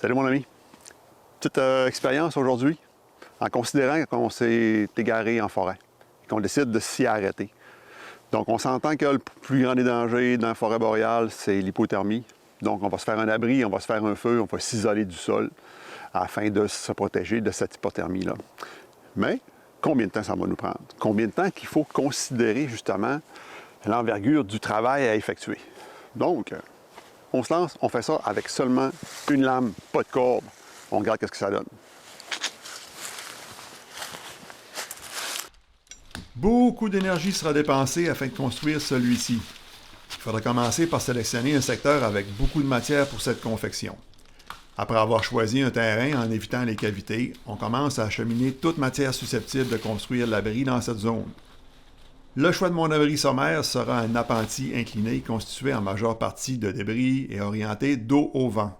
Salut mon ami. Petite expérience aujourd'hui, en considérant qu'on s'est égaré en forêt et qu'on décide de s'y arrêter. Donc on s'entend que le plus grand des dangers dans la forêt boréale, c'est l'hypothermie. Donc on va se faire un abri, on va se faire un feu, on va s'isoler du sol afin de se protéger de cette hypothermie-là. Mais combien de temps ça va nous prendre? Combien de temps qu'il faut considérer justement l'envergure du travail à effectuer? Donc, on se lance, on fait ça avec seulement une lame, pas de corde. On regarde ce que ça donne. Beaucoup d'énergie sera dépensée afin de construire celui-ci. Il faudra commencer par sélectionner un secteur avec beaucoup de matière pour cette confection. Après avoir choisi un terrain en évitant les cavités, on commence à acheminer toute matière susceptible de construire l'abri dans cette zone. Le choix de mon abri sommaire sera un appentis incliné constitué en majeure partie de débris et orienté dos au vent.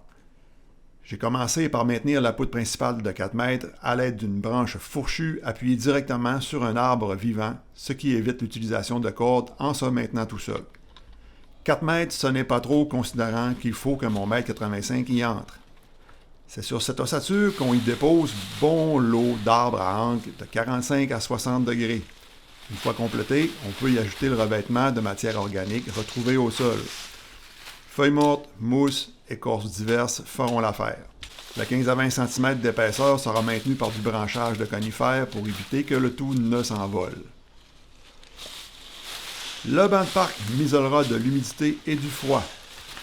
J'ai commencé par maintenir la poutre principale de 4 mètres à l'aide d'une branche fourchue appuyée directement sur un arbre vivant, ce qui évite l'utilisation de cordes en se maintenant tout seul. 4 mètres, ce n'est pas trop considérant qu'il faut que mon mètre 85 y entre. C'est sur cette ossature qu'on y dépose bon lot d'arbres à ancre de 45 à 60 degrés. Une fois complété, on peut y ajouter le revêtement de matière organique retrouvée au sol. Feuilles mortes, mousse, écorces diverses feront l'affaire. Le 15 à 20 cm d'épaisseur sera maintenu par du branchage de conifères pour éviter que le tout ne s'envole. Le banc de parc m'isolera de l'humidité et du froid.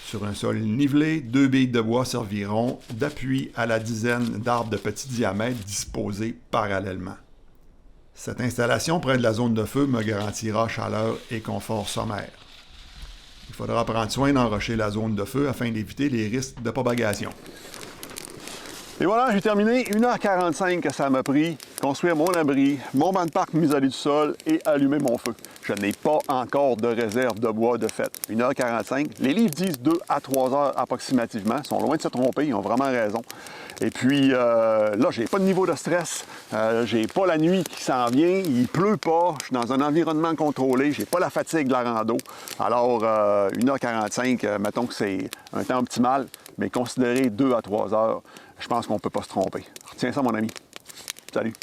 Sur un sol nivelé, 2 billes de bois serviront d'appui à la dizaine d'arbres de petit diamètre disposés parallèlement. Cette installation près de la zone de feu me garantira chaleur et confort sommaire. Il faudra prendre soin d'enrocher la zone de feu afin d'éviter les risques de propagation. Et voilà, j'ai terminé. 1h45 que ça m'a pris, construire mon abri, mon banc de parc m'isoler du sol et allumer mon feu. Je n'ai pas encore de réserve de bois de fait. 1h45. Les livres disent 2 à 3 heures approximativement. Ils sont loin de se tromper, ils ont vraiment raison. Et puis là, j'ai pas de niveau de stress. J'ai pas la nuit qui s'en vient. Il pleut pas. Je suis dans un environnement contrôlé. J'ai pas la fatigue de la rando. Alors, 1h45, mettons que c'est un temps optimal, mais considérez 2 à 3 heures. Je pense qu'on peut pas se tromper. Retiens ça, mon ami. Salut.